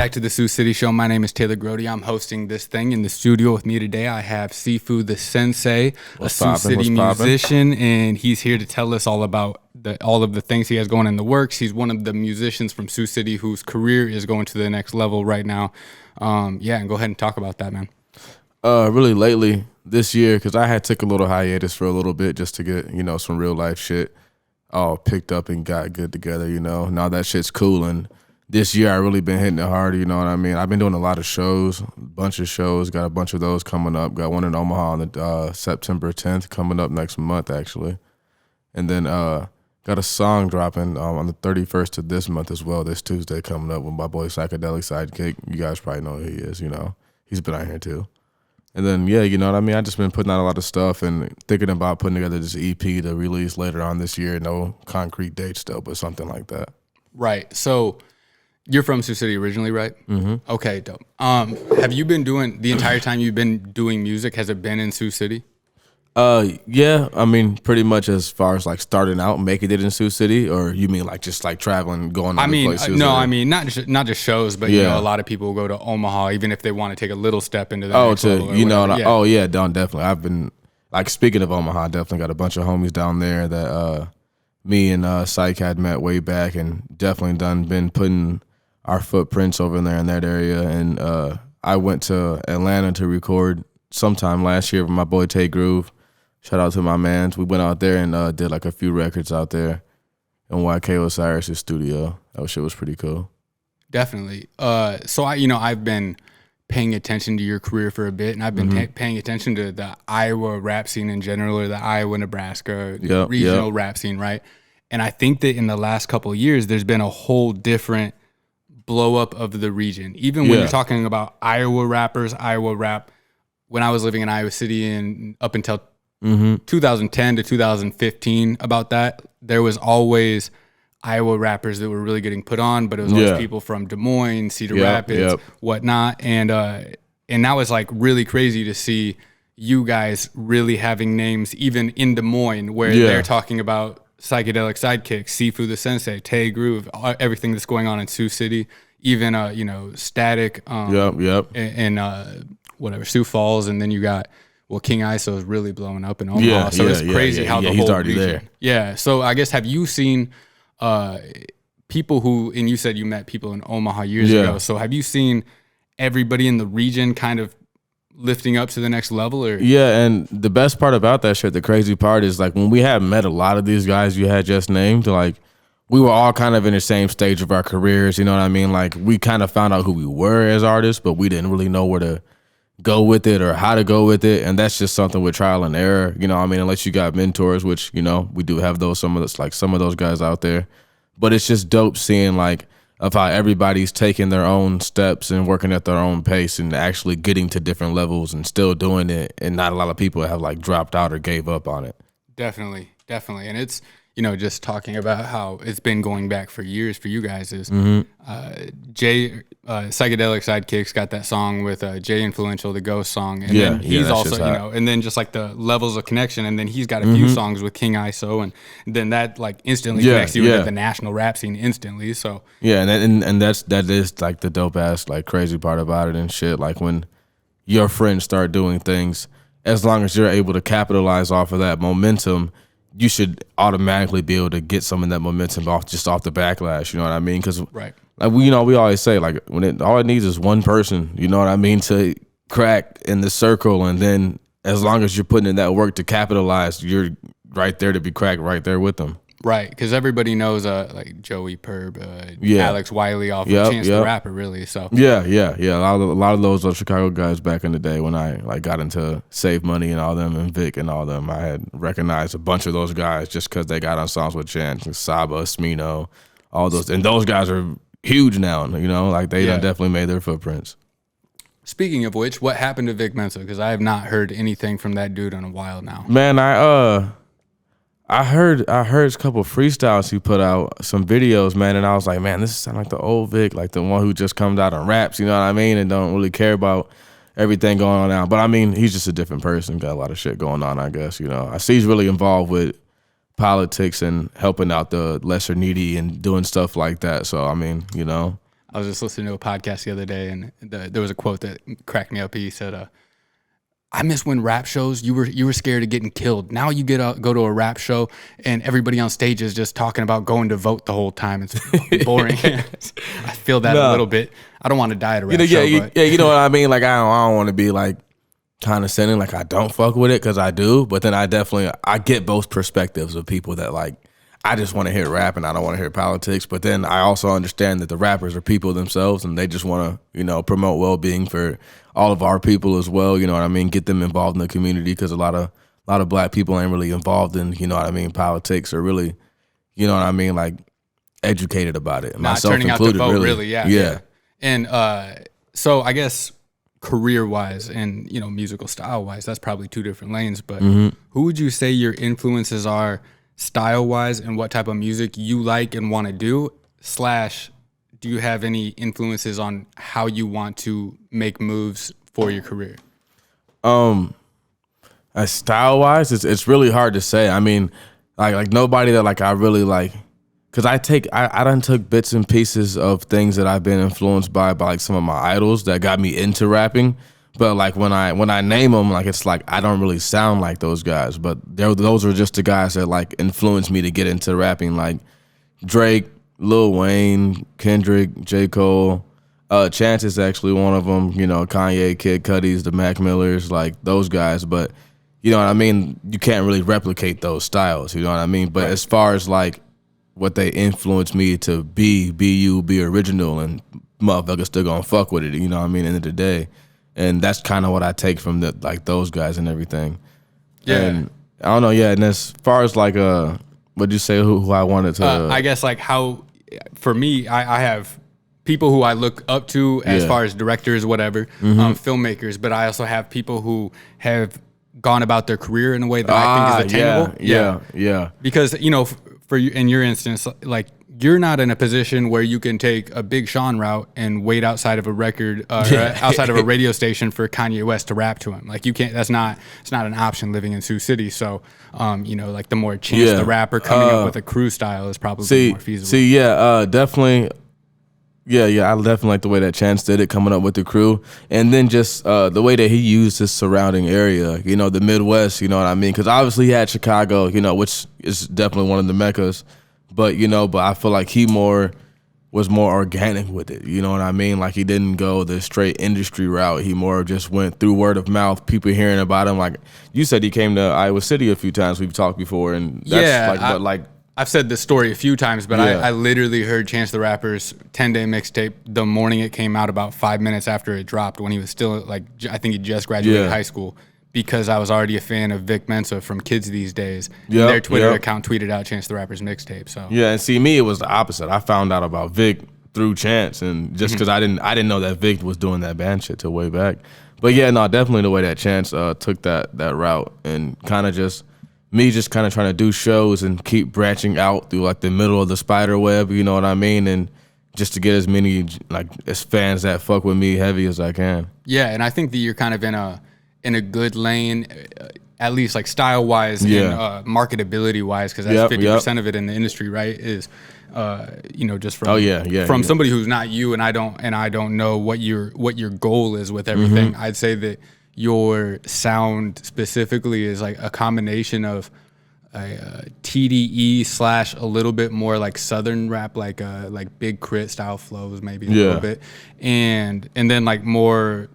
back to the Sioux City Show. My name is Taylor Grody. I'm hosting this thing in the studio. With me today, I have Sifu The Sensai, a Sioux City musician, and he's here to tell us all about all of the things he has going in the works. He's one of the musicians from Sioux City whose career is going to the next level right now. And go ahead and talk about that, man. Really lately this year, because I had took a little hiatus for a little bit just to get, some real life shit all picked up and got good together, Now that shit's cool, and this year I really been hitting it hard, you know what I mean? I've been doing a lot of shows, a bunch of shows, got a bunch of those coming up. Got one in Omaha on the September 10th coming up next month, actually. And then got a song dropping on the 31st of this month as well, this Tuesday coming up with my boy Psychedelic Sidekick. You guys probably know who he is, He's been out here too. And then, you know what I mean? I just been putting out a lot of stuff and thinking about putting together this EP to release later on this year. No concrete date still, but something like that. Right. So you're from Sioux City originally, right? Mm-hmm. Okay, dope. Have you been doing, the entire time you've been doing music, has it been in Sioux City? Yeah, I mean, pretty much as far as like starting out, making it in Sioux City, or you mean like just like traveling, going to places? No, I mean not just shows, but a lot of people go to Omaha even if they want to take a little step into the next level. Definitely. I've been like, speaking of Omaha, definitely got a bunch of homies down there that me and Psych had met way back, and definitely been putting our footprints over there in that area. And I went to Atlanta to record sometime last year with my boy Tay Groove. Shout out to my mans. We went out there and did like a few records out there in YK Osiris' studio. That shit was pretty cool. Definitely. So I've been paying attention to your career for a bit, and I've been paying attention to the Iowa rap scene in general, or the Iowa, Nebraska regional rap scene, right? And I think that in the last couple of years, there's been a whole different blow up of the region. Even when you're talking about Iowa rappers, Iowa rap, when I was living in Iowa City and up until 2010 to 2015, about that, there was always Iowa rappers that were really getting put on, but it was always people from Des Moines, Cedar Rapids, whatnot. And now it's like really crazy to see you guys really having names even in Des Moines, where they're talking about Psychedelic Sidekick, Sifu The Sensai, Tay Groove, everything that's going on in Sioux City, even Static, and whatever, Sioux Falls, and then you got King ISO is really blowing up in Omaha. So it's crazy how the whole he's already region. there. Yeah. So I guess, have you seen people who, and you said you met people in Omaha years ago. So have you seen everybody in the region kind of lifting up to the next level? Or and the best part about that shit, the crazy part is like when we had met a lot of these guys you had just named, like we were all kind of in the same stage of our careers. You know what I mean? Like we kind of found out who we were as artists, but we didn't really know where to go with it or how to go with it. And that's just something with trial and error, unless you got mentors, which, we do have some of those guys out there. But it's just dope seeing like of how everybody's taking their own steps and working at their own pace and actually getting to different levels and still doing it. And not a lot of people have like dropped out or gave up on it. Definitely. And it's, just talking about how it's been going back for years for you guys is Jay, Psychedelic Sidekick's got that song with Jay Influential, the Ghost song. And then he's also, and then just like the levels of connection. And then he's got a few songs with King ISO. And then that like instantly connects you with the national rap scene instantly. So and that is like the dope ass, like crazy part about it and shit. Like when your friends start doing things, as long as you're able to capitalize off of that momentum, you should automatically be able to get some of that momentum off the backlash. You know what I mean? Because like we always say, like all it needs is one person. You know what I mean, to crack in the circle, and then as long as you're putting in that work to capitalize, you're right there to be cracked right there with them. Right, because everybody knows like Joey Perb, Alex Wiley off of Chance the Rapper, really. So A lot of those are Chicago guys back in the day when I like got into Save Money and all them and Vic and all them. I had recognized a bunch of those guys just because they got on songs with Chance, and Saba, Smino, all those, and those guys are huge now. Like they done definitely made their footprints. Speaking of which, what happened to Vic Mensa? Because I have not heard anything from that dude in a while now. Man, I heard a couple of freestyles he put out, some videos, man, and I was like, man, this sound like the old Vic, like the one who just comes out and raps, you know what I mean, and don't really care about everything going on now. But I mean, he's just a different person, got a lot of shit going on, I guess, I see he's really involved with politics and helping out the lesser needy and doing stuff like that. So I mean, I was just listening to a podcast the other day, and there was a quote that cracked me up. He said, I miss when rap shows you were scared of getting killed. Now you go to a rap show and everybody on stage is just talking about going to vote the whole time. It's boring. I feel that a little bit. I don't want to die at a rap show. You know what I mean? Like I don't want to be like condescending. Like I don't fuck with it because I do, but then I get both perspectives of people that like I just want to hear rap and I don't want to hear politics. But then I also understand that the rappers are people themselves and they just want to, promote well-being for all of our people as well. You know what I mean? Get them involved in the community because a lot of black people ain't really involved in, politics or really, like educated about it. Not myself turning included, out to vote, really. Yeah. And so I guess career-wise and, musical style-wise, that's probably two different lanes. But who would you say your influences are style-wise and what type of music you like and want to do, / do you have any influences on how you want to make moves for your career? Style-wise, it's really hard to say. I mean, like nobody that like I really like, because I done took bits and pieces of things that I've been influenced by like some of my idols that got me into rapping. But like when I name them, like it's like I don't really sound like those guys. But those are just the guys that like influenced me to get into rapping, like Drake, Lil Wayne, Kendrick, J. Cole. Chance is actually one of them. Kanye, Kid Cudi's, the Mac Millers, like those guys. But you know what I mean? You can't really replicate those styles. You know what I mean? But as far as like what they influenced me to be original, and motherfuckers still gonna fuck with it. You know what I mean? End of the day. And that's kind of what I take from those guys and everything. Yeah. And I don't know. Yeah. And as far as like, what'd you say who I wanted to? I guess like how, for me, I have people who I look up to as far as directors, whatever, filmmakers. But I also have people who have gone about their career in a way that I think is attainable. Yeah. Because, for you, in your instance, like, you're not in a position where you can take a Big Sean route and wait outside of a record, outside of a radio station for Kanye West to rap to him. Like you can't. It's not an option living in Sioux City. So, like the more Chance the Rapper coming up with a crew style is probably more feasible. Definitely. Yeah, I definitely like the way that Chance did it, coming up with the crew, and then just the way that he used his surrounding area. The Midwest. You know what I mean? Because obviously he had Chicago. Which is definitely one of the meccas. But I feel like he was more organic with it. You know what I mean? Like he didn't go the straight industry route. He more just went through word of mouth, people hearing about him. Like you said, he came to Iowa City a few times. We've talked before, and that's I've said this story a few times, but I literally heard Chance the Rapper's 10-day mixtape the morning it came out, about 5 minutes after it dropped, when he was still I think he just graduated high school. Because I was already a fan of Vic Mensa from Kids These Days. Their Twitter account tweeted out Chance the Rapper's mixtape. So and see, me, it was the opposite. I found out about Vic through Chance, and just because I didn't know that Vic was doing that band shit till way back. But definitely the way that Chance took that route, and kind of just trying to do shows and keep branching out through like the middle of the spider web. You know what I mean? And just to get as many as fans that fuck with me heavy as I can. Yeah, and I think that you're kind of in a good lane, at least like style wise and marketability wise, because that's 50% of it in the industry, right? Is just from from somebody who's not you, and I don't know what your goal is with everything. I'd say that your sound specifically is like a combination of TDE / a little bit more like Southern rap, like Big Crit style flows, maybe a little bit, and then like more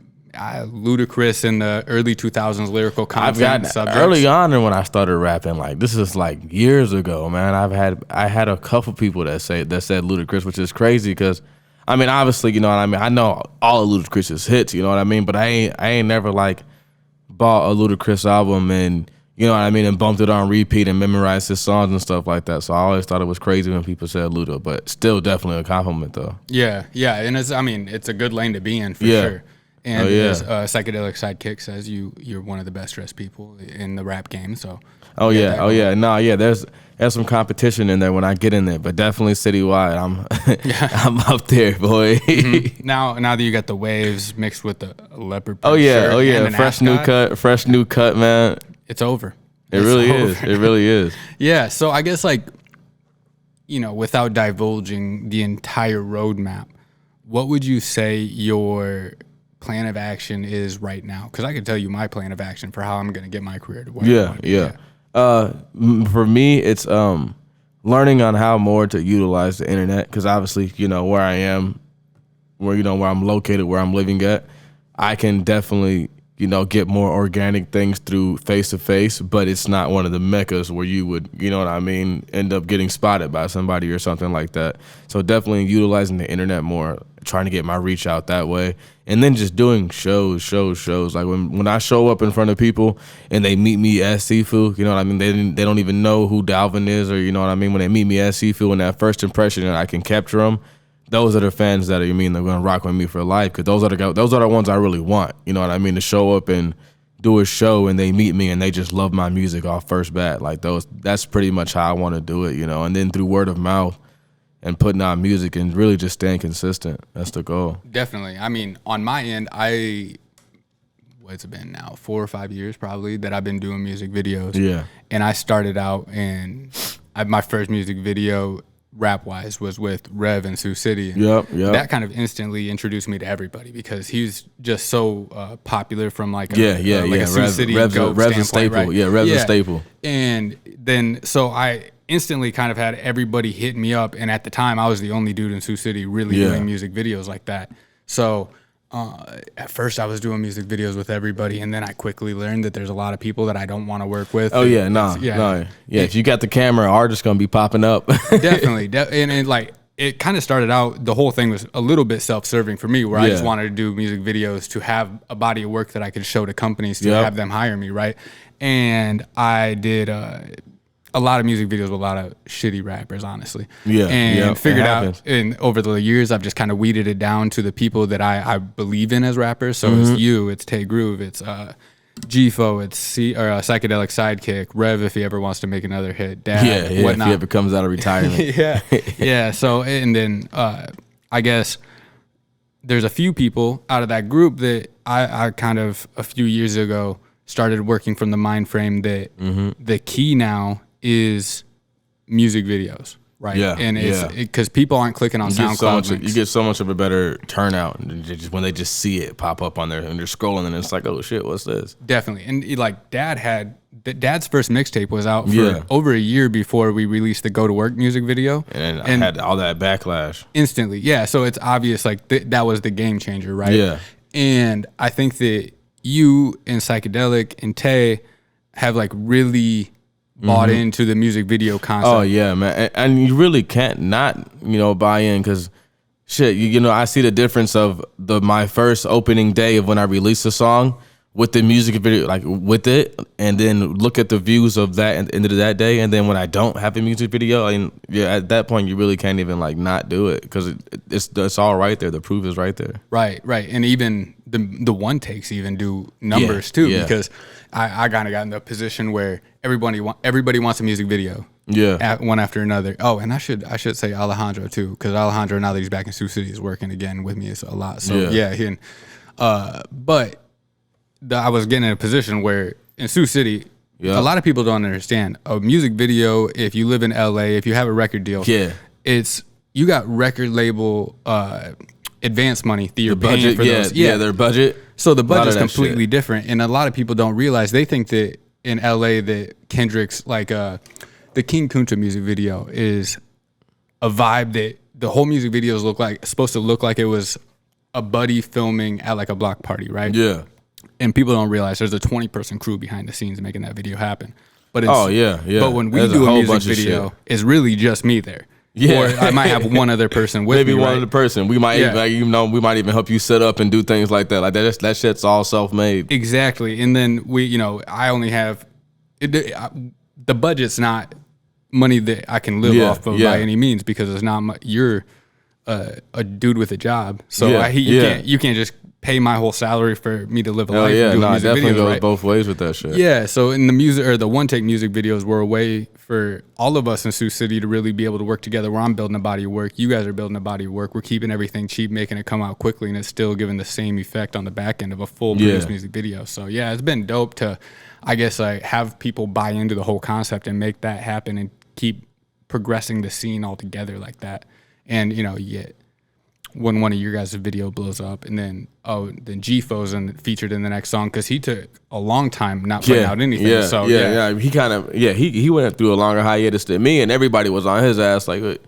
ludicrous in the early 2000s lyrical content subjects. Early on, and when I started rapping, like this is like years ago, man. I had a couple people that said Ludacris, which is crazy because I mean, obviously, you know what I mean. I know all of Ludacris's hits, you know what I mean. But I ain't never like bought a Ludacris album and you know what I mean, and bumped it on repeat and memorized his songs and stuff like that. So I always thought it was crazy when people said Luda, but still definitely a compliment though. Yeah, and it's a good lane to be in for sure. And as Psychedelic Sidekick says, you're one of the best dressed people in the rap game. So there's some competition in there when I get in there, but definitely citywide. I'm up there, boy. Mm-hmm. Now that you got the waves mixed with the leopard. Fresh new cut, man. It's over. It really is. Yeah. So I guess without divulging the entire roadmap, what would you say your plan of action is right now? Because I can tell you my plan of action for how I'm going to get my career to where For me, it's learning on how more to utilize the internet. Because obviously, where I am, where I'm located, where I'm living at, I can definitely get more organic things through face to face, but it's not one of the meccas where you would, end up getting spotted by somebody or something like that. So definitely utilizing the internet more, trying to get my reach out that way. And then just doing shows. Like when I show up in front of people and they meet me as Sifu, they don't even know who Dalvin is, or when they meet me as Sifu, and that first impression and I can capture them, those are the fans that they're going to rock with me for life, because those are the ones I really want. To show up and do a show and they meet me and they just love my music off first bat. Like that's pretty much how I want to do it, And then through word of mouth and putting out music and really just staying consistent. That's the goal. Definitely. I mean, on my end, what's it been now? 4 or 5 years probably that I've been doing music videos. Yeah. And I started out my first music video rap-wise was with Rev in Sioux City. Yep. That kind of instantly introduced me to everybody because he's just so popular from a Sioux City Rev's a staple. Right? Yeah, Rev's a staple. And then so I instantly kind of had everybody hit me up, and at the time I was the only dude in Sioux City really doing music videos like that. So at first I was doing music videos with everybody, and then I quickly learned that there's a lot of people that I don't want to work with. Oh yeah, no. If you got the camera, artists gonna be popping up. Definitely, and like it kind of started out. The whole thing was a little bit self-serving for me, where I just wanted to do music videos to have a body of work that I could show to companies to have them hire me, right? And I did a lot of music videos with a lot of shitty rappers, honestly. And figured out, and over the years, I've just kind of weeded it down to the people that I believe in as rappers. So it's you, it's Tay Groove, it's G-Fo, it's Psychedelic Sidekick, Rev if he ever wants to make another hit, Dad, whatnot. If he ever comes out of retirement. Yeah. So, and then I guess there's a few people out of that group that I kind of, a few years ago, started working from the mind frame that the key now is music videos, right? Yeah, and it's because people aren't clicking on SoundCloud. You get so much of a better turnout when they just see it pop up on there and they're scrolling and it's like, oh shit, what's this? Definitely, and like Dad's first mixtape was out for over a year before we released the Go to Work music video, and I had all that backlash instantly. Yeah, so it's obvious like that was the game changer, right? Yeah, and I think that you and Psychedelic and Tay have like really bought into the music video concept. Oh yeah, man, and you really can't not buy in, because shit, I see the difference of my first opening day of when I released a song with the music video, like with it, and then look at the views of that at the end of that day, and then when I don't have a music video, at that point you really can't even like not do it, because it's all right there. The proof is right there. Right, and even the one takes even do numbers too, because I kind of got in the position where everybody wants a music video. One after another. Oh, and I should say Alejandro too, because Alejandro, now that he's back in Sioux City, is working again with me a lot. So but I was getting in a position where in Sioux City, a lot of people don't understand a music video. If you live in LA, if you have a record deal, it's you got record label advance money that you're paying for those. Their budget. So the budget's completely different, and a lot of people don't realize. They think that in LA that Kendrick's the King Kunta music video is a vibe that the whole music video is supposed to look like it was a buddy filming at like a block party, right? Yeah. And people don't realize there's a 20-person crew behind the scenes making that video happen. But it's, But when we do a music video, it's really just me there. Yeah. Or I might have one other person with me. Maybe one other person. We might we might even help you set up and do things like that. Like that shit's all self-made. Exactly. And then I only have the budget's not money that I can live off of by any means, because it's not you're a dude with a job. So you can't just pay my whole salary for me to live a life. Yeah, doing music definitely videos, goes right? both ways with that shit. Yeah, so in the music or the one take music videos were a way for all of us in Sioux City to really be able to work together. Where I'm building a body of work, you guys are building a body of work. We're keeping everything cheap, making it come out quickly, and it's still giving the same effect on the back end of a full produced music video. So yeah, it's been dope to, I guess, like have people buy into the whole concept and make that happen and keep progressing the scene all together like that. And you get when one of your guys' video blows up, and then G-Fo's featured in the next song because he took a long time not putting out anything. He went through a longer hiatus than me, and everybody was on his ass like, "What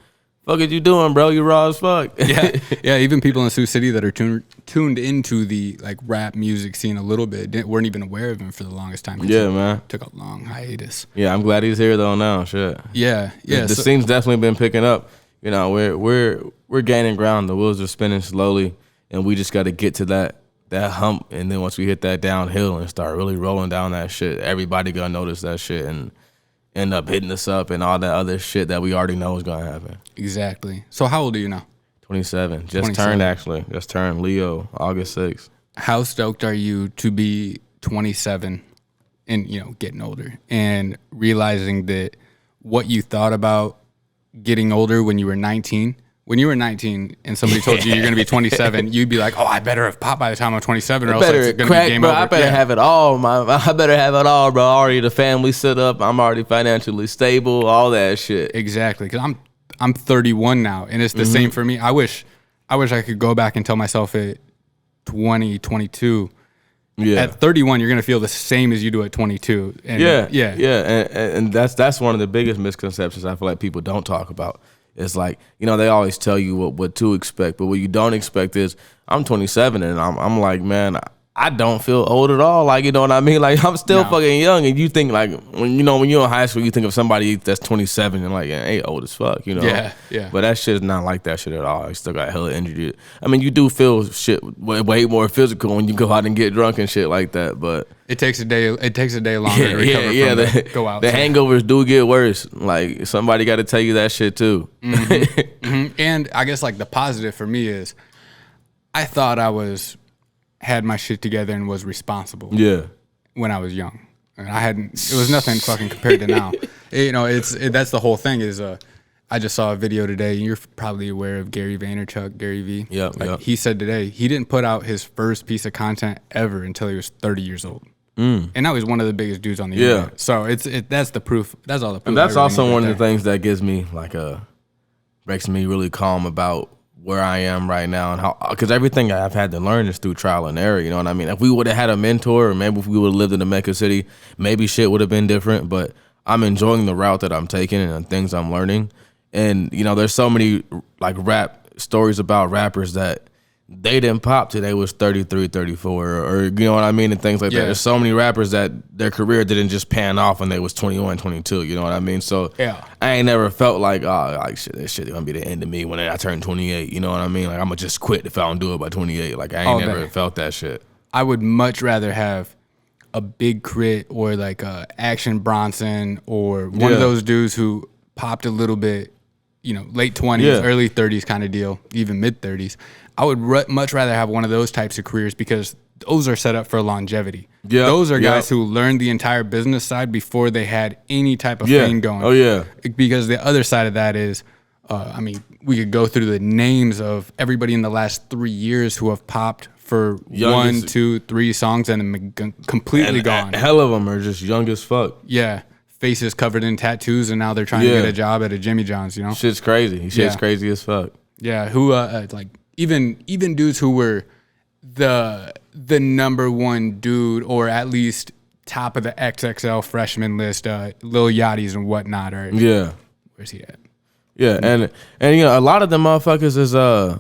fuck are you doing, bro? You raw as fuck." yeah. Even people in Sioux City that are tuned into the like rap music scene a little bit weren't even aware of him for the longest time. Man, took a long hiatus. Yeah, I'm glad he's here though now. Shit. Yeah. The scene's definitely been picking up. You know, we're gaining ground. The wheels are spinning slowly, and we just got to get to that hump. And then once we hit that downhill and start really rolling down that shit, everybody gonna notice that shit and end up hitting us up and all that other shit that we already know is gonna happen. Exactly. So how old are you now? 27. Just turned Leo, August 6th. How stoked are you to be 27 and getting older and realizing that what you thought about getting older when you were 19, when you were 19 and somebody told you you're going to be 27, you'd be like, oh, I better have popped by the time I'm 27 or else it's going to be game over. I better have it all, I better have it all, bro. Already the family set up. I'm already financially stable, all that shit. Exactly, because I'm 31 now, and it's the same for me. I wish I could go back and tell myself at 20, 22, at 31, you're going to feel the same as you do at 22. And and that's one of the biggest misconceptions I feel like people don't talk about. It's like, they always tell you what to expect, but what you don't expect is I'm 27 and I'm like, man, I don't feel old at all. Like, you know what I mean? Like, I'm still fucking young, and you think like when you're in high school, you think of somebody that's 27 and like, yeah, ain't old as fuck, Yeah. But that shit is not like that shit at all. I still got hella energy. I mean, you do feel shit way more physical when you go out and get drunk and shit like that. But it takes a day longer to recover from go out. The hangovers do get worse. Like, somebody got to tell you that shit too. And I guess like the positive for me is, I thought I had my shit together and was responsible. Yeah. When I was young, and it was nothing fucking compared to now. That's the whole thing is. I just saw a video today. You're probably aware of Gary Vaynerchuk, Gary V. Yeah. He said today he didn't put out his first piece of content ever until he was 30 years old. And now he's one of the biggest dudes on the internet. So that's the proof. That's all the proof. And that's also one of the things that gives me makes me really calm about where I am right now, and how, because everything I've had to learn is through trial and error. You know what I mean? If we would have had a mentor, or maybe if we would have lived in the Mecca City, maybe shit would have been different. But I'm enjoying the route that I'm taking and the things I'm learning. And there's so many like rap stories about rappers that they didn't pop till they was 33, 34, or you know what I mean, and things like that. There's so many rappers that their career didn't just pan off when they was 21, 22, you know what I mean? So I ain't never felt like, shit, this shit gonna be the end of me when I turn 28, you know what I mean? Like, I'm gonna just quit if I don't do it by 28. Like, I ain't never felt that shit. I would much rather have a Big Crit or like a Action Bronson or one of those dudes who popped a little bit, late 20s, early 30s kind of deal, even mid 30s. I would much rather have one of those types of careers because those are set up for longevity. Yeah, those are guys who learned the entire business side before they had any type of fame going. Oh, yeah. Because the other side of that is, we could go through the names of everybody in the last 3 years who have popped for 1, 2, 3 songs and then completely gone. Hell of them are just young as fuck. Yeah. Faces covered in tattoos, and now they're trying to get a job at a Jimmy John's, Shit's crazy. Shit's crazy as fuck. Yeah, who even dudes who were the number one dude, or at least top of the XXL freshman list, Lil Yachty's and whatnot. Or where's he at? Yeah, and a lot of them motherfuckers is I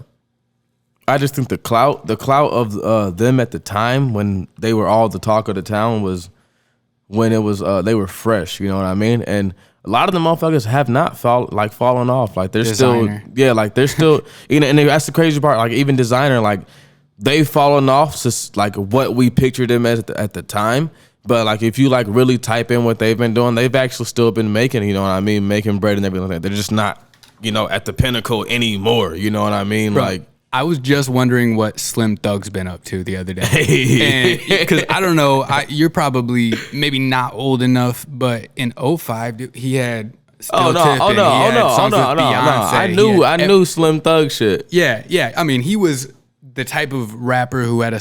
just think the clout of them at the time when they were all the talk of the town was when it was they were fresh, you know what I mean? And a lot of the motherfuckers have not fallen off. Like, they're Designer. they're still, and that's the crazy part. Like, even Designer, like, they've fallen off just like what we pictured them as at the time. But like, if you like really type in what they've been doing, they've actually still been making, you know what I mean, making bread and everything like that. They're just not, at the pinnacle anymore. You know what I mean? Bro, like, I was just wondering what Slim Thug's been up to the other day. Because I don't know, you're probably maybe not old enough, but in 05, dude, he had Still Tippin'. I knew Slim Thug shit. Yeah. I mean, he was the type of rapper who had a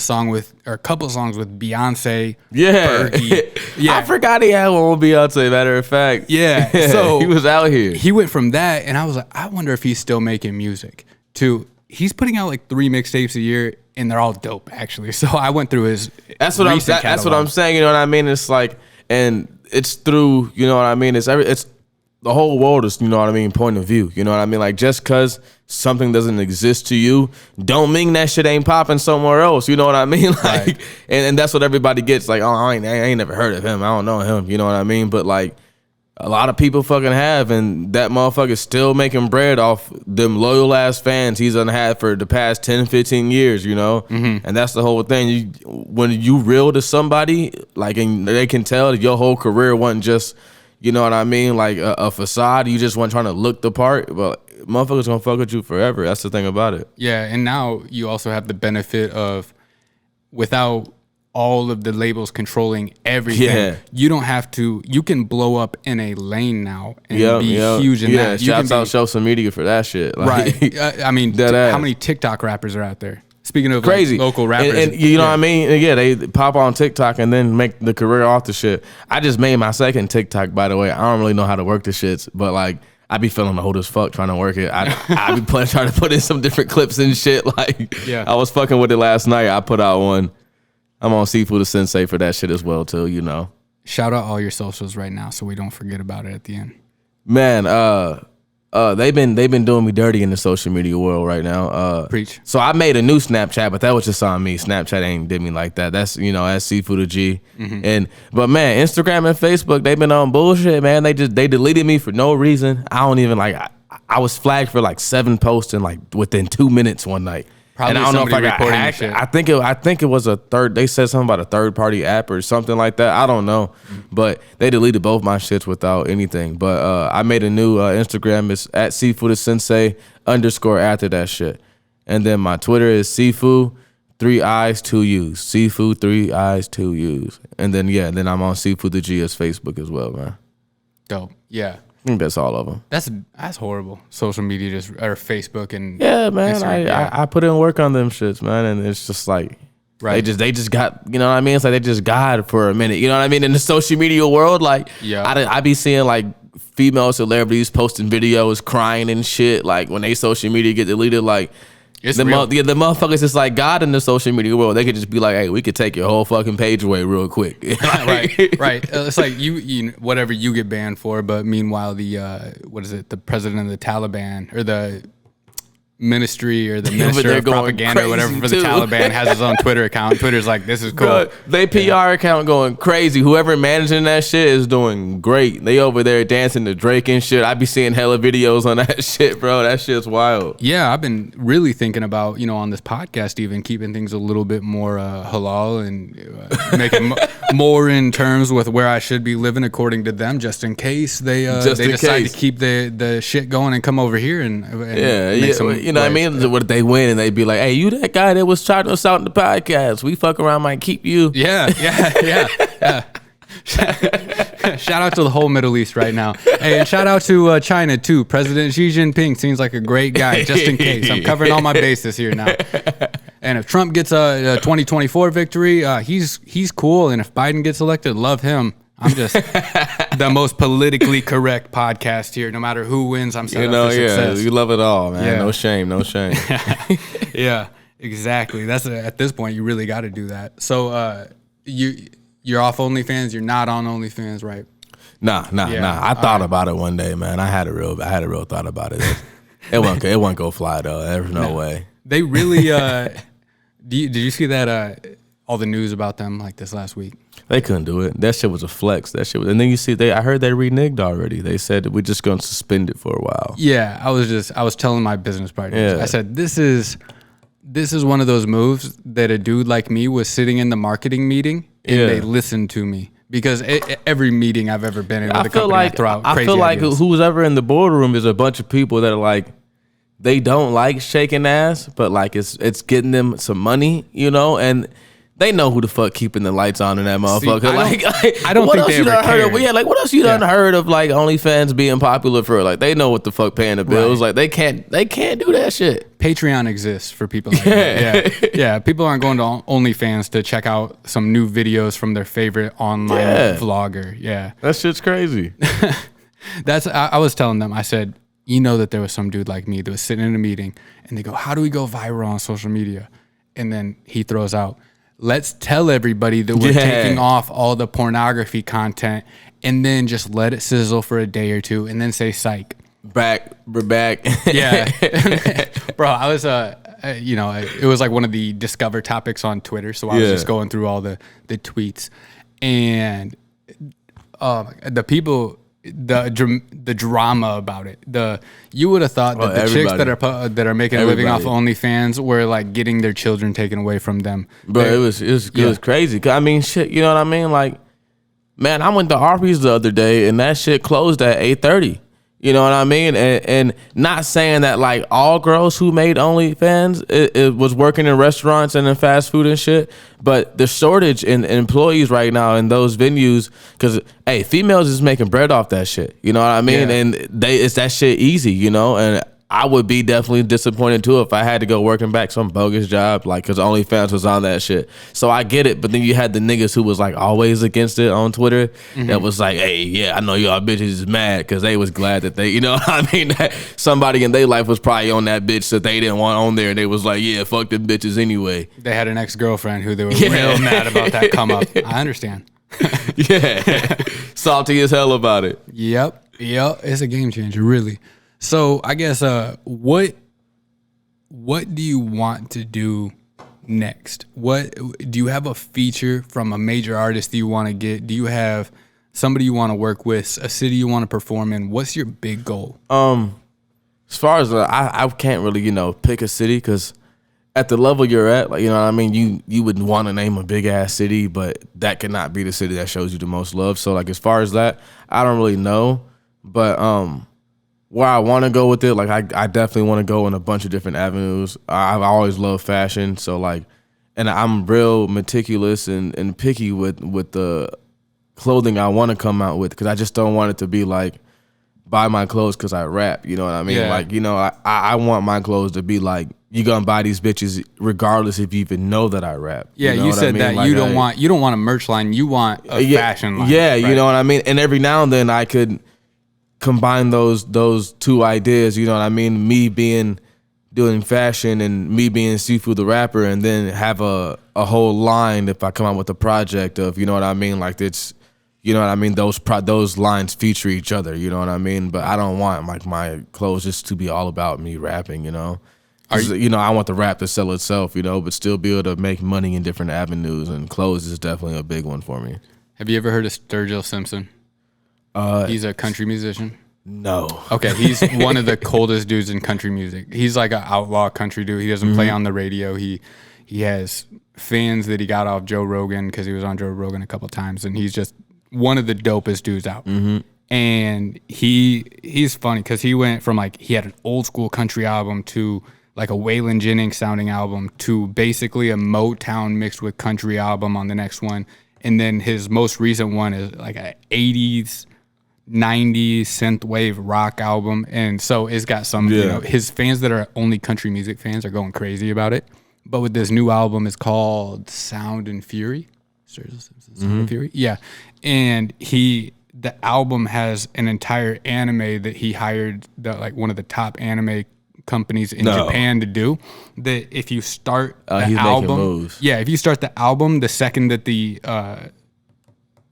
couple songs with Beyonce. Yeah. I forgot he had one with Beyonce, matter of fact. Yeah. So he was out here. He went from that, and I was like, I wonder if he's still making music, to he's putting out like 3 mixtapes a year, and they're all dope actually. So I went through his. That's what I'm saying. You know what I mean? It's like, and it's through. You know what I mean? It's the whole world is, you know what I mean, point of view. You know what I mean? Like, just because something doesn't exist to you, don't mean that shit ain't popping somewhere else. You know what I mean? Like, right. and that's what everybody gets. Like, oh, I ain't never heard of him. I don't know him. You know what I mean? But like, a lot of people fucking have, and that motherfucker's still making bread off them loyal ass fans he's done had for the past 10, 15 years, you know? Mm-hmm. And that's the whole thing. When you real to somebody, like, and they can tell that your whole career wasn't just, you know what I mean, like a facade. You just weren't trying to look the part, but motherfuckers gonna fuck with you forever. That's the thing about it. Yeah, and now you also have the benefit of, without all of the labels controlling everything, you don't have to. You can blow up in a lane now and be huge in that. Shouts out Social Media for that shit. Like, right. I mean, how many TikTok rappers are out there? Speaking of crazy like, local rappers, and you know what I mean? Yeah, they pop on TikTok and then make the career off the shit. I just made my second TikTok, by the way. I don't really know how to work the shits, but like, I be feeling old as fuck trying to work it. I be trying to put in some different clips and shit. Like, I was fucking with it last night. I put out one. I'm on Sifu The Sensai for that shit as well too, you know. Shout out all your socials right now so we don't forget about it at the end. Man, they've been doing me dirty in the social media world right now. Preach. So I made a new Snapchat, but that was just on me. Snapchat ain't did me like that. That's, you know, that's Sifu the G. Mm-hmm. But man, Instagram and Facebook, they've been on bullshit, man. They deleted me for no reason. I don't even like. I was flagged for like 7 posts in like within 2 minutes one night. Probably, and I don't know if I got hacked. I think it was a third. They said something about a third party app or something like that. I don't know, but they deleted both my shits without anything. But I made a new Instagram. It's at Sifu The Sensai _ after that shit, and then my Twitter is Sifu 3 I's 2 U's. Sifu 3 I's 2 U's, and then then I'm on Sifu the G as Facebook as well, man. Dope. Yeah. I think that's all of them. That's horrible. Social media or Facebook and man. I put in work on them shits, man, and it's just like they just got, you know what I mean. It's like they just got for a minute, you know what I mean. In the social media world, like I be seeing like female celebrities posting videos crying and shit, like when they social media get deleted, like. The motherfuckers is like God in the social media world. They could just be like, "Hey, we could take your whole fucking page away real quick." right. It's like you whatever you get banned for, but meanwhile the the president of the Taliban or the ministry or the minister of propaganda or whatever for the Taliban has his own Twitter account. Twitter's like, this is cool. Bro, they PR account going crazy. Whoever managing that shit is doing great. They over there dancing to Drake and shit. I be seeing hella videos on that shit, bro. That shit's wild. Yeah, I've been really thinking about, on this podcast even keeping things a little bit more halal and making more in terms with where I should be living according to them, just in case they decide to keep the shit going and come over here and make some. You know what I mean? What they win and they be like, "Hey, you that guy that was trying us out in the podcast? We fuck around might keep you." Yeah. Shout out to the whole Middle East right now. Hey, and shout out to China too. President Xi Jinping seems like a great guy. Just in case, I'm covering all my bases here now. And if Trump gets a 2024 victory, he's cool. And if Biden gets elected, love him. I'm just the most politically correct podcast here. No matter who wins, I'm set up for success. You love it all, man. Yeah. No shame. Yeah, exactly. That's at this point, you really got to do that. So you're off OnlyFans. You're not on OnlyFans, right? Nah. I thought about it one day, man. I had a real thought about it. It won't go fly though. There's no way. They really. Did you see that? All the news about them like this last week. They couldn't do it. That shit was a flex. And then you see I heard they reneged already. They said that we're just gonna suspend it for a while. Yeah, I was telling my business partners. Yeah. I said this is one of those moves that a dude like me was sitting in the marketing meeting and they listened to me. Because every meeting I've ever been in with a company, I throw out crazy ideas. I feel like who's ever in the boardroom is a bunch of people that are like, they don't like shaking ass, but like it's getting them some money, and they know who the fuck keeping the lights on in that motherfucker. I don't think they ever care. What else you done heard of like OnlyFans being popular for? Like they know what the fuck paying the bills. Right. Like they can't do that shit. Patreon exists for people like that. Yeah. People aren't going to OnlyFans to check out some new videos from their favorite online vlogger. Yeah. That shit's crazy. I was telling them, I said, you know that there was some dude like me that was sitting in a meeting and they go, how do we go viral on social media? And then he throws out, let's tell everybody that we're taking off all the pornography content and then just let it sizzle for a day or two and then say psych. We're back. Yeah. Bro, I was, it was like one of the discover topics on Twitter. So I was just going through all the tweets and the people, the drama about it. You would have thought that the chicks that are making a living off OnlyFans were like getting their children taken away from them. Bro, it was crazy. I mean, shit, you know what I mean? Like, man, I went to Arby's the other day and that shit closed at 8:30. You know what I mean? And not saying that like all girls who made OnlyFans it was working in restaurants and in fast food and shit, but the shortage in employees right now in those venues, because hey, females is making bread off that shit. You know what I mean? And it's that shit easy, you know? And I would be definitely disappointed too if I had to go working back some bogus job, like, because OnlyFans was on that shit. So I get it, but then you had the niggas who was like always against it on Twitter that was like, hey, yeah, I know y'all bitches is mad because they was glad that they, you know what I mean, that somebody in their life was probably on that bitch that they didn't want on there, and they was like, yeah, fuck them bitches anyway. They had an ex-girlfriend who they were real mad about that come up. I understand. Salty as hell about it. Yep, it's a game changer, really. So I guess what do you want to do next? What do you have a feature from a major artist that you want to get? Do you have somebody you want to work with, a city you want to perform in? What's your big goal? As far as I can't really, pick a city, because at the level you're at, like, you know what I mean, you would want to name a big ass city, but that cannot be the city that shows you the most love. So like as far as that, I don't really know, but where I want to go with it, like I definitely want to go in a bunch of different avenues. I've always loved fashion, so like, and I'm real meticulous and picky with the clothing I want to come out with, because I just don't want it to be like buy my clothes because I rap. You know what I mean? Yeah. Like, I want my clothes to be like, you gonna buy these bitches regardless if you even know that I rap. Yeah, you said that like, you don't want a merch line, you want a fashion line. Yeah, right? You know what I mean? And every now and then I could combine those two ideas, you know what I mean? Me doing fashion and me being Sifu the rapper, and then have a whole line if I come out with a project of, you know what I mean? Like it's, you know what I mean? Those lines feature each other, you know what I mean? But I don't want like my clothes just to be all about me rapping, you know? I want the rap to sell itself, but still be able to make money in different avenues, and clothes is definitely a big one for me. Have you ever heard of Sturgill Simpson? He's a country musician. No. Okay, he's one of the coldest dudes in country music. He's like an outlaw country dude. He doesn't play on the radio. He has fans that he got off Joe Rogan because he was on Joe Rogan a couple times, and he's just one of the dopest dudes out. And he's funny because he went from like, he had an old school country album to like a Waylon Jennings sounding album to basically a Motown mixed with country album on the next one. And then his most recent one is like a 80s, 90s synthwave rock album. And so it's got some, his fans that are only country music fans are going crazy about it. But with this new album, it's called Sound and Fury. Sound and Fury? Yeah. And the album has an entire anime that he hired, one of the top anime companies in Japan to do. That if you start the album, if you start the album, the second that the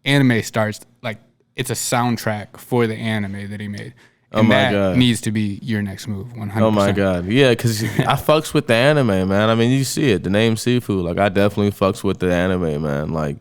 anime starts, like it's a soundtrack for the anime that he made. And that needs to be your next move, 100%. Oh my God. Yeah, because I fucks with the anime, man. I mean, you see it, the name Sifu. Like, I definitely fucks with the anime, man. Like,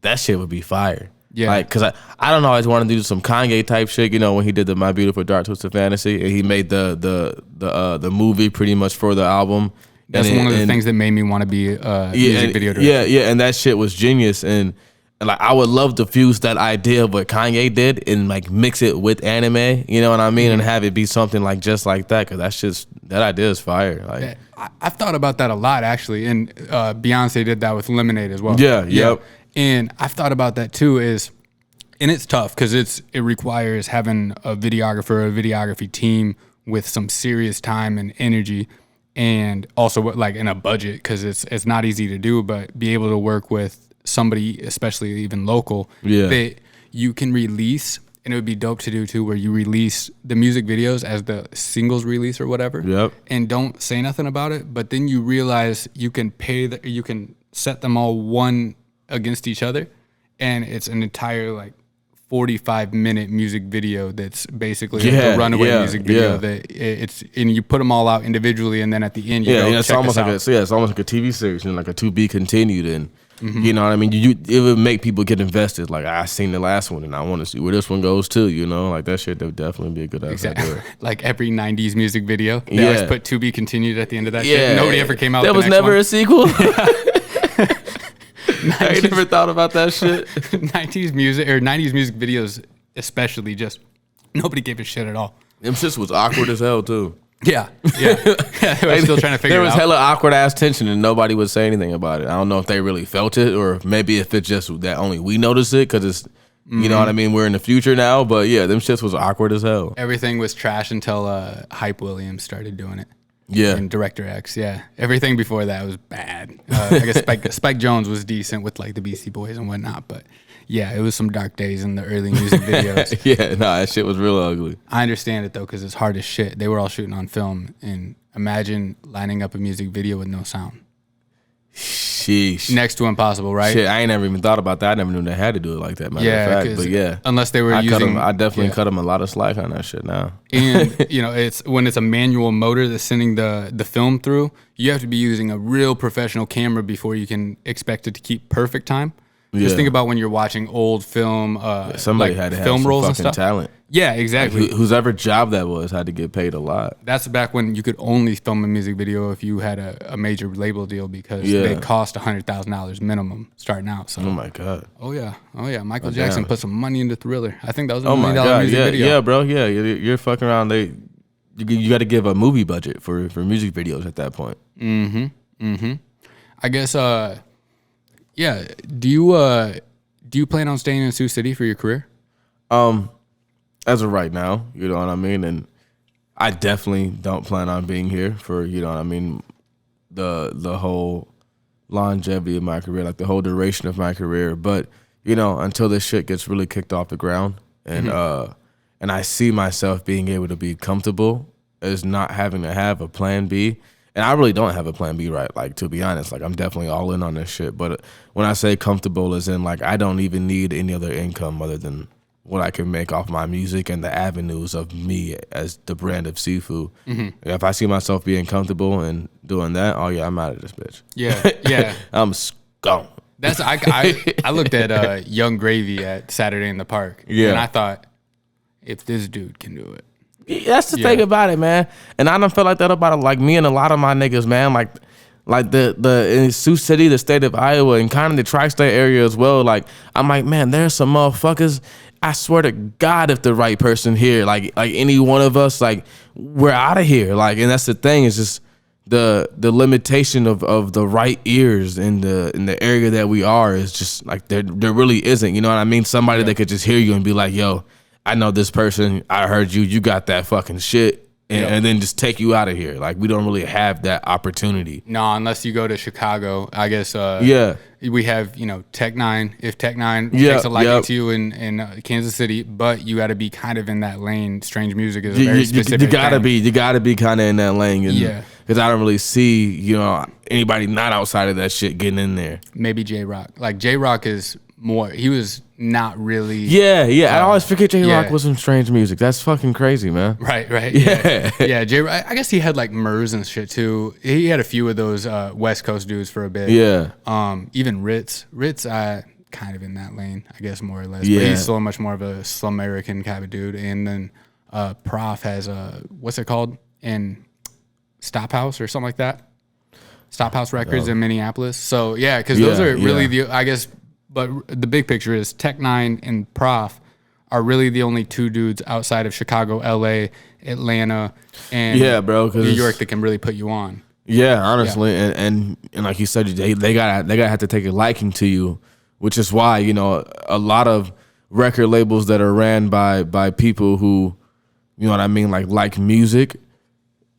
that shit would be fire. Yeah. Like, because I don't know, I always wanted to do some Kanye type shit, when he did the My Beautiful Dark Twisted Fantasy, and he made the movie pretty much for the album. That's one of the things that made me want to be a music video director. Yeah, and that shit was genius. And like, I would love to fuse that idea of what Kanye did and like mix it with anime, you know what I mean, and have it be something like just like that, because that idea is fire. Like, I've thought about that a lot actually, and Beyonce did that with Lemonade as well. Yeah, yep. And I've thought about that too. And it's tough because it requires having a videography team with some serious time and energy, and also like in a budget, because it's not easy to do, but be able to work with somebody, especially even local, that you can release and it would be dope to do too, where you release the music videos as the singles release or whatever. Yep. And don't say nothing about it, but then you realize you can you can set them all one against each other, and it's an entire like 45-minute music video that's basically the runaway music video that it's, and you put them all out individually, and then at the end you go, it's almost like it's almost like a TV series, and like a to be continued, and you know what I mean, it would make people get invested, like I seen the last one and I want to see where this one goes too, you know, like that shit would definitely be a good idea. Like every 90s music video, they always put to be continued at the end of that shit. Nobody ever came out there with was never a sequel. I ain't never thought about that shit. 90s music videos especially, just nobody gave a shit at all. Them shits was awkward as hell too. Yeah. They were still trying to figure it out. There was hella awkward ass tension and nobody would say anything about it. I don't know if they really felt it, or maybe if it's just that only we notice it because it's, you know what I mean, we're in the future now. But yeah, them shits was awkward as hell. Everything was trash until Hype Williams started doing it. Yeah. And Director X, everything before that was bad. I guess Spike Jones was decent with like the Beastie Boys and whatnot, but yeah, it was some dark days in the early music videos. That shit was real ugly. I understand it though, because it's hard as shit. They were all shooting on film, and imagine lining up a music video with no sound. Sheesh. Next to impossible, right? Shit, I ain't never even thought about that. I never knew they had to do it like that, matter of fact. But unless they were I definitely cut them a lot of slack on that shit now. And you know, it's when it's a manual motor that's sending the film through, you have to be using a real professional camera before you can expect it to keep perfect time. Just think about when you're watching old film, somebody had to have film rolls and stuff. Talent. Yeah, exactly. Like, whoever job that was had to get paid a lot. That's back when you could only film a music video if you had a major label deal, because they cost $100,000 minimum starting out. So. Oh my god. Oh yeah. Michael Jackson put some money into Thriller. I think that was a $1 million music video. Yeah, bro. Yeah, you're fucking around. You got to give a movie budget for music videos at that point. I guess. Yeah. Do you plan on staying in Sioux City for your career? As of right now, you know what I mean? And I definitely don't plan on being here for, you know what I mean, the whole longevity of my career, like the whole duration of my career. But, you know, until this shit gets really kicked off the ground, and and I see myself being able to be comfortable as not having to have a plan B. And I really don't have a plan B, right? Like, to be honest, like I'm definitely all in on this shit. But when I say comfortable, as in like I don't even need any other income other than what I can make off my music and the avenues of me as the brand of Sifu. If I see myself being comfortable and doing that, oh yeah, I'm out of this bitch. Yeah. I'm gone. That's I looked at Young Gravy at Saturday in the Park. And I thought, if this dude can do it. That's the thing about it, man. And I don't feel like that about it, like me and a lot of my niggas, man. Like the in Sioux City, the state of Iowa, and kind of the tri-state area as well. Like I'm like, man, there's some motherfuckers. I swear to God, if the right person here, like any one of us, like we're out of here. Like, and that's the thing, is just the limitation of the right ears in the area that we are is just like there really isn't. You know what I mean? Somebody that could just hear you and be like, yo, I know this person. I heard you got that fucking shit. And then just take you out of here. Like, we don't really have that opportunity. No, unless you go to Chicago, I guess. We have, Tech Nine. If Tech Nine takes a liking to you in Kansas City, but you got to be kind of in that lane. Strange music is a very specific. You gotta be kind of in that lane. Because I don't really see, anybody not outside of that shit getting in there. Maybe J-Rock. Like, J-Rock is more. He was not really. Yeah. I always forget J-Rock was some strange music. That's fucking crazy, man. Right. Yeah. J-Rock. I guess he had like Murs and shit too. He had a few of those West Coast dudes for a bit. Yeah. Even Ritz, kind of in that lane, I guess, more or less. Yeah. But he's still much more of a Slum American kind of dude. And then Prof has what's it called? In Stop House or something like that. Stop House Records in Minneapolis. So yeah, because those are really I guess. But the big picture is Tech Nine and Prof are really the only two dudes outside of Chicago, LA, Atlanta, and New York that can really put you on. Yeah, honestly, and like you said, they gotta have to take a liking to you, which is why a lot of record labels that are ran by people who, like music.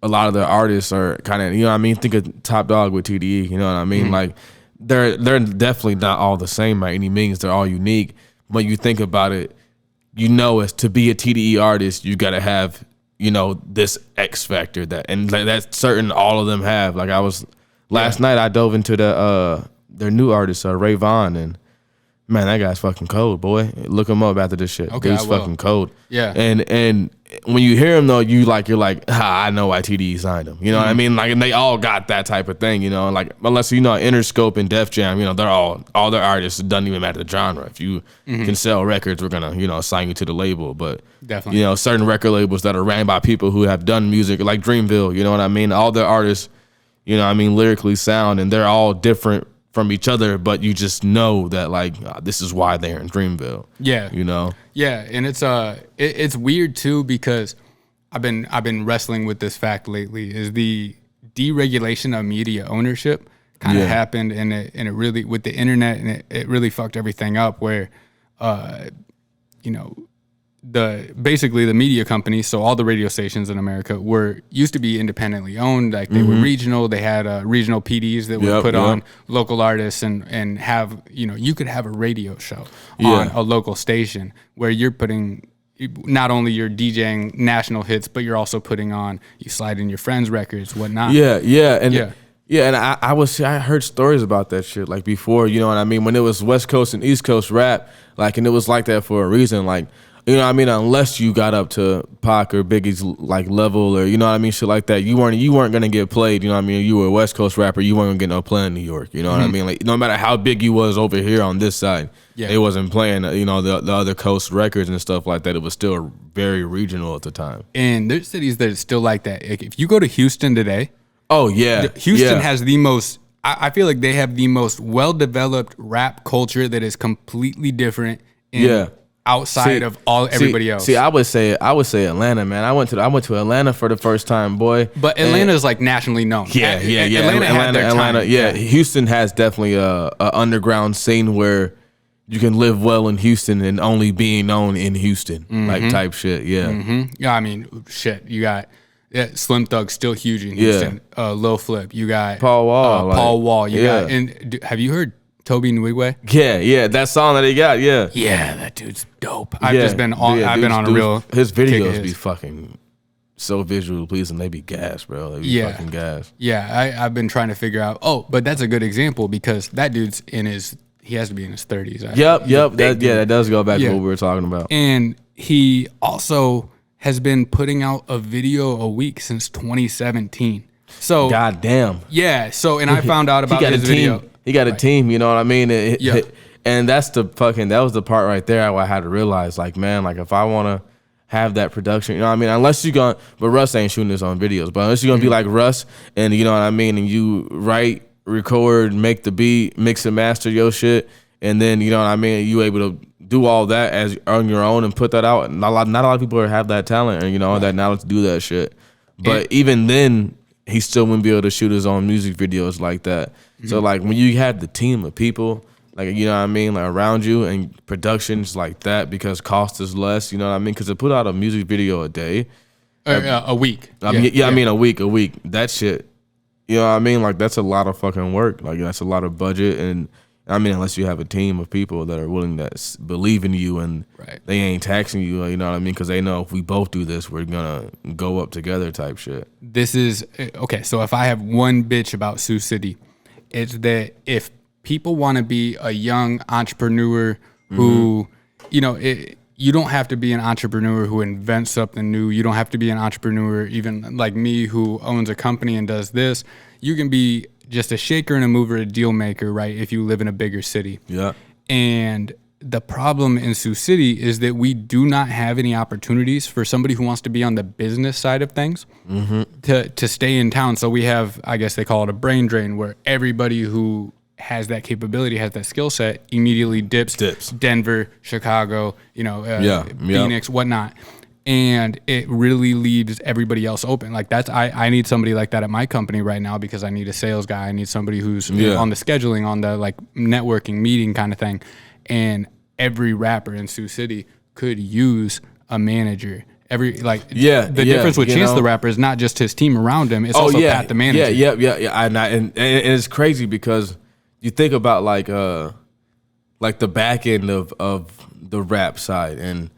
A lot of the artists are kind of think of Top Dog with TDE. Like. They're definitely not all the same by any means. They're all unique. When you think about it, you know, as to be a TDE artist, you got to have, you know, this X factor that's certain all of them have. Like last night I dove into their new artist, Ray Vaughn, and man, that guy's fucking cold, boy. Look him up after this shit. Okay, Dude's fucking cold. Yeah. And when you hear him though, you're like, I know why TDE signed him. You know what I mean? Like, and they all got that type of thing, you know. Like, unless you know Interscope and Def Jam, you know, they're all their artists. It doesn't even matter the genre. If you can sell records, we're gonna, you know, assign you to the label. But definitely, you know, certain record labels that are ran by people who have done music, like Dreamville. You know what I mean? All their artists, you know what I mean, lyrically sound, and they're all different from each other, but you just know that like this is why they're in Dreamville. Yeah, you know. Yeah, and it's weird too because I've been wrestling with this fact lately. Is the deregulation of media ownership kind of happened, and it really with the internet, and it really fucked everything up. Where, you know, basically the media companies, so all the radio stations in America used to be independently owned. Like they were regional. They had regional PDs that would put on local artists and have, you know, you could have a radio show on a local station where you're putting not only your DJing national hits, but you're also putting on, you slide in your friends' records, whatnot. And I heard stories about that shit like before, you know what I mean, when it was West Coast and East Coast rap, like, and it was like that for a reason, like, you know what I mean, unless you got up to Pac or Biggie's like level or, you know what I mean, shit like that, you weren't gonna get played, you know what I mean, you were a West Coast rapper, you weren't gonna get no play in New York, you know what I mean, like, no matter how big you was over here on this side, they wasn't playing, you know, the other coast records and stuff like that. It was still very regional at the time. And there's cities that are still like that. If you go to Houston today, Houston has the most, I feel like they have the most well-developed rap culture that is completely different outside of everybody else. See, I would say Atlanta, man. I went to Atlanta for the first time, boy. But Atlanta's like nationally known. Atlanta. Houston has definitely a underground scene where you can live well in Houston and only being known in Houston, like type shit. Yeah, yeah. I mean, shit. You got Slim Thug still huge in Houston. Lil Flip. You got Paul Wall. Paul Wall. You got. And have you heard Toby Nwigwe? Yeah, that song that he got, yeah, that dude's dope. I've just been on. I've been on a real. His videos be fucking so visually pleasing. They be gas, bro. They be fucking gas. Yeah, I've been trying to figure out. Oh, but that's a good example because that dude's he has to be in his 30s. Yep. That does go back to what we were talking about. And he also has been putting out a video a week since 2017. So goddamn. Yeah. So and I found out about his video. He got a team, you know what I mean? And that was the part right there where I had to realize, like, man, like if I want to have that production, you know what I mean? Unless you're going, but Russ ain't shooting his own videos, but unless you're going to be like Russ and you know what I mean? And you write, record, make the beat, mix and master your shit. And then, you know what I mean? You able to do all that as on your own and put that out. Not a lot of people have that talent and, you know, that knowledge to do that shit. But even then, he still wouldn't be able to shoot his own music videos like that. So like when you have the team of people, like, you know what I mean, like around you and productions like that, because cost is less, you know what I mean? Because to put out a music video a day, a week. I mean a week. That shit, you know what I mean? Like that's a lot of fucking work. Like that's a lot of budget, and I mean unless you have a team of people that are willing to believe in you and they ain't taxing you, you know what I mean? Because they know if we both do this, we're gonna go up together type shit. This is okay. So if I have one bitch about Sioux City, it's that if people want to be a young entrepreneur who, you know, you don't have to be an entrepreneur who invents something new. You don't have to be an entrepreneur, even like me, who owns a company and does this. You can be just a shaker and a mover, a deal maker, right? If you live in a bigger city. Yeah. And the problem in Sioux City is that we do not have any opportunities for somebody who wants to be on the business side of things to stay in town. So we have, I guess they call it a brain drain, where everybody who has that capability, has that skill set, immediately dips. Denver, Chicago, you know, Phoenix, whatnot. And it really leaves everybody else open. Like I need somebody like that at my company right now because I need a sales guy. I need somebody who's on the scheduling, on the like networking meeting kind of thing. And every rapper in Sioux City could use a manager. The difference with Chance the Rapper is not just his team around him; it's also Pat the manager. And it's crazy because you think about like the back end of the rap side, and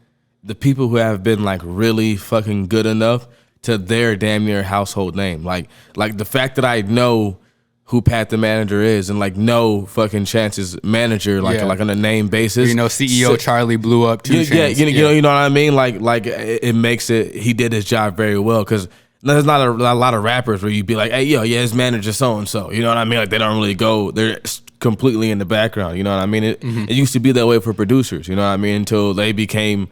the people who have been like really fucking good enough to their damn near household name. Like the fact that I know who Pat the Manager is and like know fucking Chance's manager like on a name basis. You know, CEO Charlie blew up too. You know what I mean? Like it makes it, he did his job very well, because there's not a lot of rappers where you'd be like, hey, yo, yeah, his manager so-and-so. You know what I mean? Like, they don't really go, they're completely in the background. You know what I mean? It used to be that way for producers, you know what I mean? Until they became,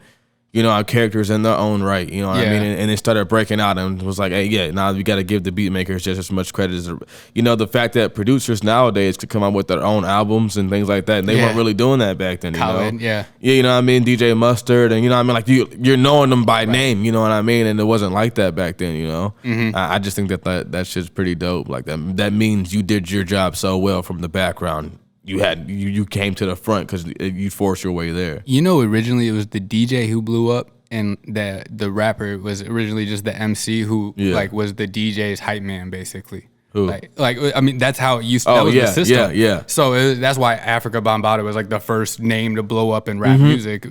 you know, characters in their own right, you know what I mean? And it started breaking out and was like, hey, yeah, now we got to give the beat makers just as much credit as, you know, the fact that producers nowadays could come out with their own albums and things like that. And they weren't really doing that back then, you know? Yeah, you know what I mean? DJ Mustard, and you know what I mean? Like, you're knowing them by name, you know what I mean? And it wasn't like that back then, you know? I just think that shit's pretty dope. Like, that means you did your job so well from the background. You came to the front because you forced your way there. You know, originally it was the DJ who blew up, and the rapper was originally just the MC who like was the DJ's hype man, basically. Who? Like I mean, that's how it used to. That was the system. Yeah. So that's why Africa Bambaataa was like the first name to blow up in rap music.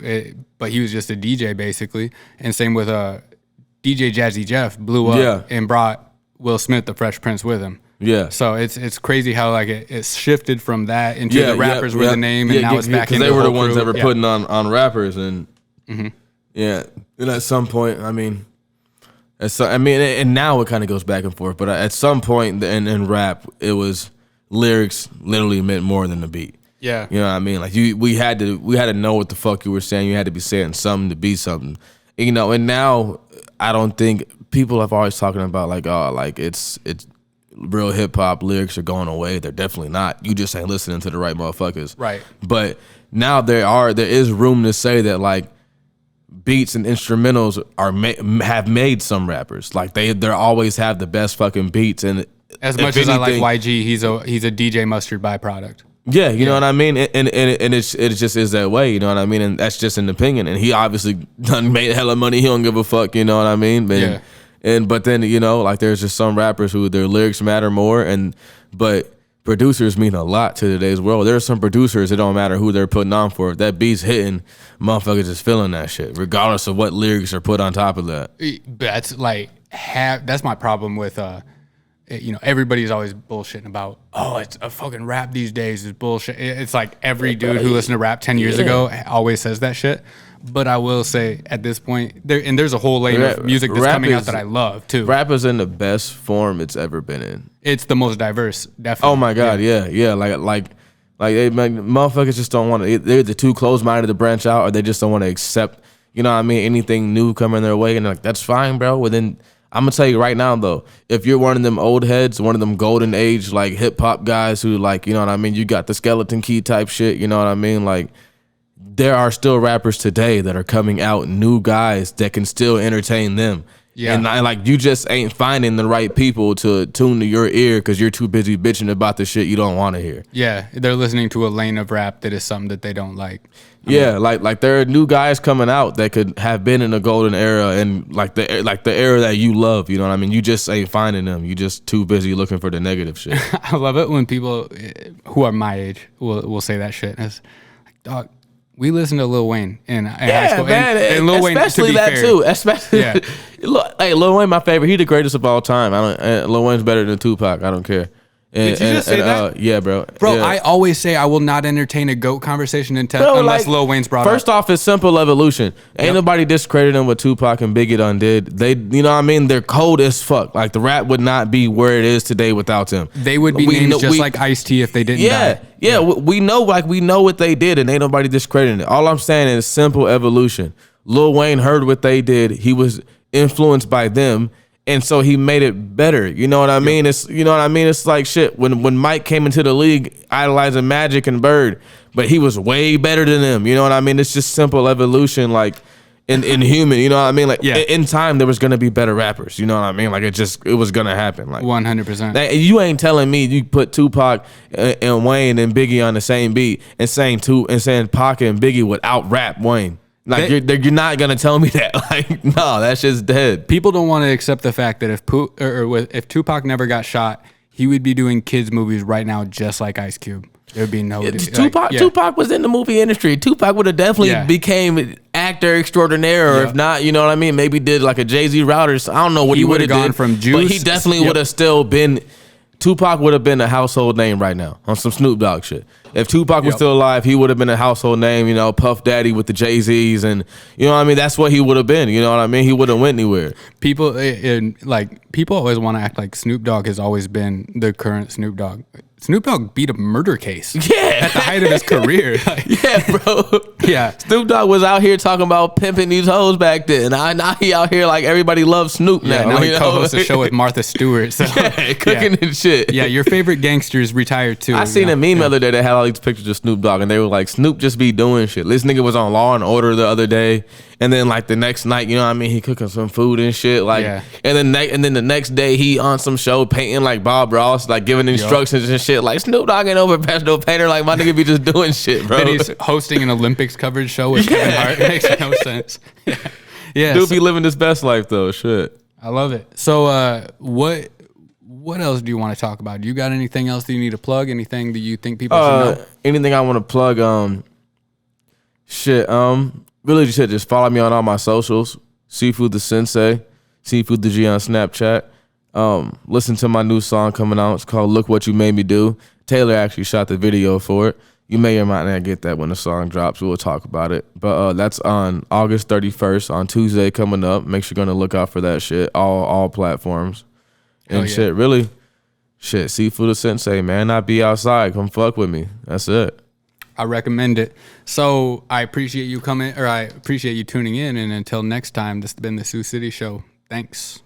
But he was just a DJ basically, and same with DJ Jazzy Jeff blew up and brought Will Smith, the Fresh Prince, with him. Yeah. So it's crazy how like it shifted from that into the rappers were the name, and now it's back into because they were the ones that were putting on rappers, and and at some point, I mean, and now it kind of goes back and forth, but at some point in rap, it was lyrics literally meant more than the beat. Yeah. You know what I mean? Like we had to know what the fuck you were saying. You had to be saying something to be something. You know, and now I don't think people have always talking about like, oh, like it's real hip hop lyrics are going away. They're definitely not. You just ain't listening to the right motherfuckers. Right. But now there is room to say that like beats and instrumentals have made some rappers. Like they always have the best fucking beats. And as much as I like YG, he's a DJ Mustard byproduct. Yeah, you know what I mean? And it just is that way, you know what I mean? And that's just an opinion. And he obviously done made hella money. He don't give a fuck, you know what I mean? But then, you know, like there's just some rappers who their lyrics matter more, but producers mean a lot to today's world. There are some producers, it don't matter who they're putting on for. If that beat's hitting, motherfuckers is feeling that shit, regardless of what lyrics are put on top of that. That's like that's my problem with you know, everybody's always bullshitting about, oh, it's a fucking rap these days is bullshit. It's like every dude who listened to rap 10 years ago always says that shit. But I will say at this point, there's a whole lane of music that's coming out that I love too. Rap is in the best form it's ever been in. It's the most diverse, definitely. Oh my God, yeah. Like motherfuckers just don't want to. They're either too close-minded to branch out, or they just don't want to accept, you know what I mean, anything new coming their way. And they're like, that's fine, bro. Well, then I'm gonna tell you right now though, if you're one of them old heads, one of them golden age like hip hop guys who like, you know what I mean, you got the Skeleton Key type shit, you know what I mean, like. There are still rappers today that are coming out, new guys that can still entertain them. Yeah. And you just ain't finding the right people to tune to your ear because you're too busy bitching about the shit you don't want to hear. Yeah, they're listening to a lane of rap that is something that they don't like. Like there are new guys coming out that could have been in a golden era and like the era that you love, you know what I mean? You just ain't finding them. You just too busy looking for the negative shit. I love it when people who are my age will say that shit. It's like, dog, we listened to Lil Wayne in high school. Man, and Lil Wayne, especially that fair, too. Especially, hey, Lil Wayne, my favorite. He the greatest of all time. Lil Wayne's better than Tupac. I don't care. Did you just say that? Yeah, bro. Bro, yeah. I always say I will not entertain a GOAT conversation unless Lil Wayne's brought up. First off, it's simple evolution. Ain't nobody discrediting what Tupac and Biggie done did. They, you know what I mean? They're cold as fuck. Like the rap would not be where it is today without them. They would be named just like Ice-T if they didn't die. Yeah, we know what they did, and ain't nobody discrediting it. All I'm saying is simple evolution. Lil Wayne heard what they did. He was influenced by them. And so he made it better. You know what I mean? It's It's like shit. When Mike came into the league idolizing Magic and Bird, but he was way better than them. You know what I mean? It's just simple evolution, like in human. You know what I mean? Like in time, there was gonna be better rappers. You know what I mean? Like it was gonna happen. Like 100%. You ain't telling me you put Tupac and Wayne and Biggie on the same beat and saying Pac and Biggie would out rap Wayne. Like you're not gonna tell me that. Like no, that shit's dead. People don't want to accept the fact that if Tupac never got shot, he would be doing kids movies right now just like Ice Cube. There would be no Tupac was in the movie industry. Tupac would have definitely became actor extraordinaire, or if not, you know what I mean, maybe did like a Jay-Z route, or I don't know what he would have done from Juice, but he definitely would have still been. Tupac would have been a household name right now on some Snoop Dogg shit. If Tupac was still alive, he would have been a household name, you know, Puff Daddy with the Jay-Z's, and you know what I mean? That's what he would have been, you know what I mean? He wouldn't went anywhere. People always want to act like Snoop Dogg has always been the current Snoop Dogg. Snoop Dogg beat a murder case. Yeah. At the height of his career. Yeah, bro. Yeah. Snoop Dogg was out here talking about pimping these hoes back then. Now he out here like everybody loves Snoop now. Now he co-hosts a show with Martha Stewart. So. Yeah, cooking and shit. Yeah, your favorite gangsters retired too. I seen a meme the other day that had all these pictures of Snoop Dogg, and they were like, Snoop just be doing shit. This nigga was on Law and Order the other day, and then like the next night, you know what I mean, he cooking some food and shit. Like, and then the next day he on some show painting like Bob Ross, like giving instructions and shit. Like Snoop Dogg ain't no professional painter. Like my nigga be just doing shit, bro. And he's hosting an Olympics coverage show with Kevin Hart. It makes no sense. Yeah. Dude be living his best life though. Shit. I love it. So what else do you want to talk about? Do you got anything else that you need to plug? Anything that you think people should know? Anything I want to plug? Really just follow me on all my socials. Sifu The Sensai, Sifu The G on Snapchat. Listen to my new song coming out. It's called Look What You Made Me Do. Taylor actually shot the video for it. You may or might not get that when the song drops. We'll talk about it. But that's on August 31st on Tuesday coming up. Make sure you're going to look out for that shit. All platforms. And Sifu The Sensai, man. I be outside. Come fuck with me. That's it. I recommend it. So I appreciate you coming, or I appreciate you tuning in. And until next time, this has been the Sioux City Show. Thanks.